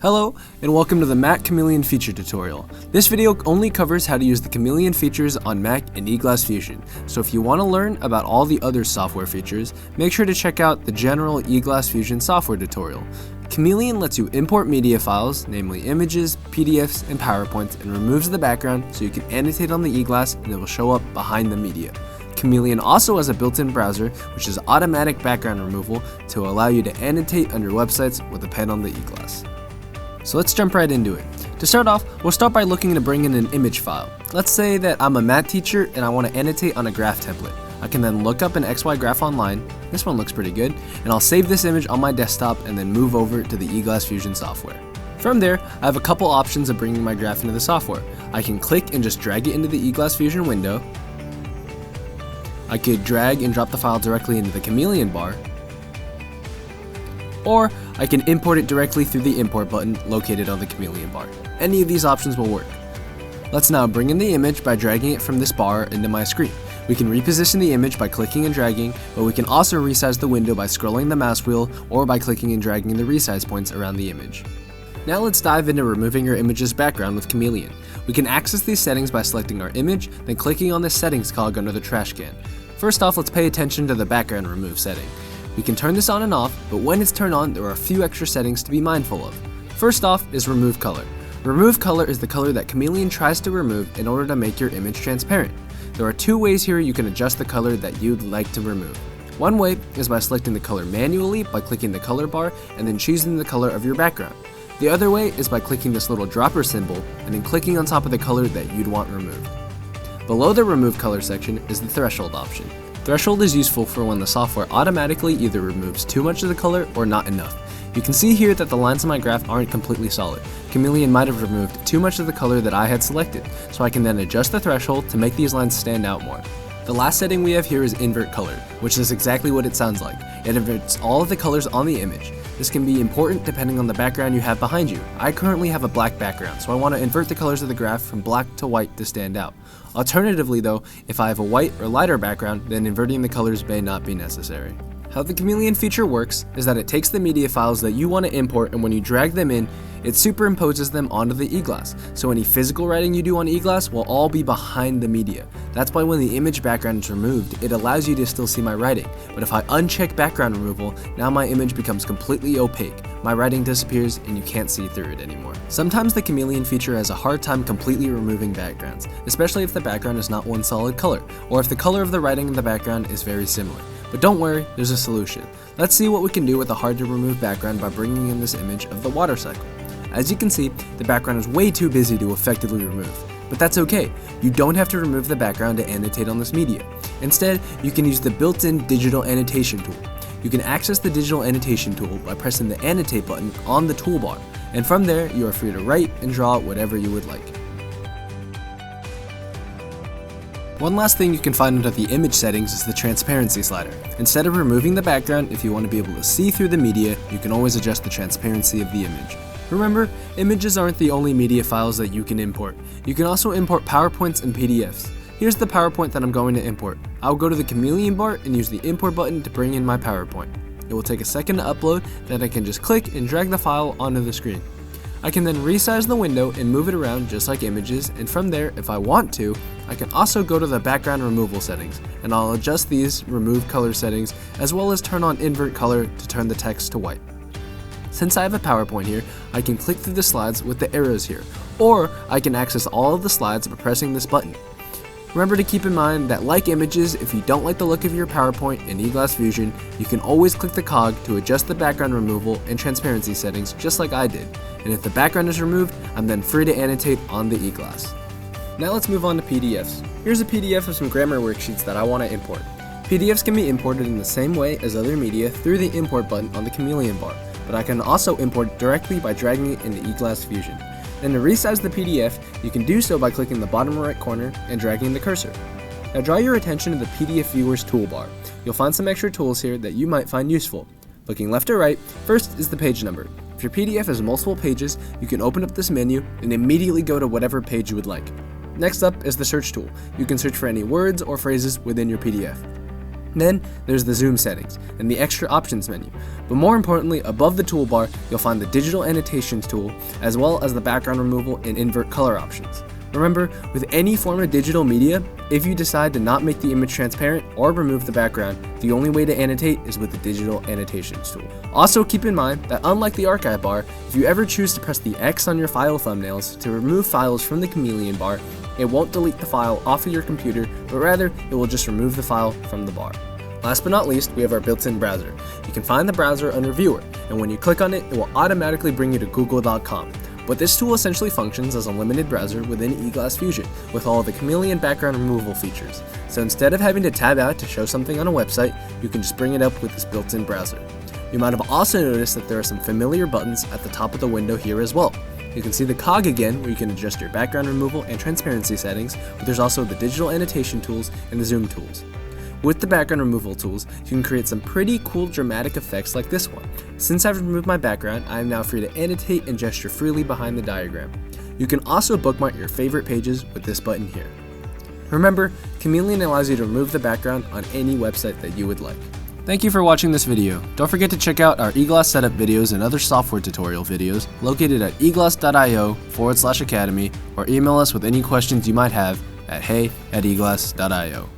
Hello, and welcome to the Mac Chameleon feature tutorial. This video only covers how to use the Chameleon features on Mac and eGlass Fusion, so if you want to learn about all the other software features, make sure to check out the general eGlass Fusion software tutorial. Chameleon lets you import media files, namely images, PDFs, and PowerPoints, and removes the background so you can annotate on the eGlass and it will show up behind the media. Chameleon also has a built-in browser, which is automatic background removal to allow you to annotate on your websites with a pen on the eGlass. So let's jump right into it. To start off, we'll start by looking to bring in an image file. Let's say that I'm a math teacher and I want to annotate on a graph template. I can then look up an XY graph online, this one looks pretty good, and I'll save this image on my desktop and then move over to the eGlass Fusion software. From there, I have a couple options of bringing my graph into the software. I can click and just drag it into the eGlass Fusion window. I could drag and drop the file directly into the Chameleon bar, or I can import it directly through the import button located on the Chameleon bar. Any of these options will work. Let's now bring in the image by dragging it from this bar into my screen. We can reposition the image by clicking and dragging, but we can also resize the window by scrolling the mouse wheel or by clicking and dragging the resize points around the image. Now let's dive into removing your image's background with Chameleon. We can access these settings by selecting our image, then clicking on the settings cog under the trash can. First off, let's pay attention to the background remove setting. We can turn this on and off, but when it's turned on, there are a few extra settings to be mindful of. First off is remove color. Remove color is the color that Chameleon tries to remove in order to make your image transparent. There are two ways here you can adjust the color that you'd like to remove. One way is by selecting the color manually by clicking the color bar and then choosing the color of your background. The other way is by clicking this little dropper symbol and then clicking on top of the color that you'd want removed. Below the remove color section is the threshold option. Threshold is useful for when the software automatically either removes too much of the color or not enough. You can see here that the lines on my graph aren't completely solid. Chameleon might have removed too much of the color that I had selected, so I can then adjust the threshold to make these lines stand out more. The last setting we have here is invert color, which is exactly what it sounds like. It inverts all of the colors on the image. This can be important depending on the background you have behind you. I currently have a black background, so I want to invert the colors of the graph from black to white to stand out. Alternatively though, if I have a white or lighter background, then inverting the colors may not be necessary. How the Chameleon feature works is that it takes the media files that you want to import, and when you drag them in, it superimposes them onto the eGlass. So any physical writing you do on eGlass will all be behind the media. That's why when the image background is removed, it allows you to still see my writing. But if I uncheck background removal, now my image becomes completely opaque. My writing disappears and you can't see through it anymore. Sometimes the Chameleon feature has a hard time completely removing backgrounds, especially if the background is not one solid color, or if the color of the writing in the background is very similar. But don't worry, there's a solution. Let's see what we can do with a hard to remove background by bringing in this image of the water cycle. As you can see, the background is way too busy to effectively remove. But that's okay, you don't have to remove the background to annotate on this media. Instead, you can use the built-in digital annotation tool. You can access the digital annotation tool by pressing the annotate button on the toolbar, and from there you are free to write and draw whatever you would like. One last thing you can find under the image settings is the transparency slider. Instead of removing the background, if you want to be able to see through the media, you can always adjust the transparency of the image. Remember, images aren't the only media files that you can import. You can also import PowerPoints and PDFs. Here's the PowerPoint that I'm going to import. I'll go to the Chameleon bar and use the import button to bring in my PowerPoint. It will take a second to upload, then I can just click and drag the file onto the screen. I can then resize the window and move it around just like images, and from there, if I want to, I can also go to the background removal settings, and I'll adjust these remove color settings as well as turn on invert color to turn the text to white. Since I have a PowerPoint here, I can click through the slides with the arrows here, or I can access all of the slides by pressing this button. Remember to keep in mind that, like images, if you don't like the look of your PowerPoint in eGlass Fusion, you can always click the cog to adjust the background removal and transparency settings just like I did. And if the background is removed, I'm then free to annotate on the eGlass. Now let's move on to PDFs. Here's a PDF of some grammar worksheets that I want to import. PDFs can be imported in the same way as other media through the import button on the Chameleon bar, but I can also import directly by dragging it into eGlass Fusion. And to resize the PDF, you can do so by clicking the bottom right corner and dragging the cursor. Now draw your attention to the PDF Viewer's toolbar. You'll find some extra tools here that you might find useful. Looking left or right, first is the page number. If your PDF has multiple pages, you can open up this menu and immediately go to whatever page you would like. Next up is the search tool. You can search for any words or phrases within your PDF. Then there's the zoom settings and the extra options menu, but more importantly, above the toolbar, you'll find the digital annotations tool, as well as the background removal and invert color options. Remember, with any form of digital media, if you decide to not make the image transparent or remove the background, the only way to annotate is with the digital annotations tool. Also keep in mind that unlike the archive bar, if you ever choose to press the X on your file thumbnails to remove files from the Chameleon bar, it won't delete the file off of your computer, but rather it will just remove the file from the bar. Last but not least, we have our built-in browser. You can find the browser under Viewer, and when you click on it, it will automatically bring you to google.com. But this tool essentially functions as a limited browser within eGlass Fusion with all of the Chameleon background removal features. So instead of having to tab out to show something on a website, you can just bring it up with this built-in browser. You might have also noticed that there are some familiar buttons at the top of the window here as well. You can see the cog again, where you can adjust your background removal and transparency settings, but there's also the digital annotation tools and the zoom tools. With the background removal tools, you can create some pretty cool dramatic effects like this one. Since I've removed my background, I am now free to annotate and gesture freely behind the diagram. You can also bookmark your favorite pages with this button here. Remember, Chameleon allows you to remove the background on any website that you would like. Thank you for watching this video. Don't forget to check out our eGlass setup videos and other software tutorial videos located at eglass.io/academy, or email us with any questions you might have at hey@eglass.io.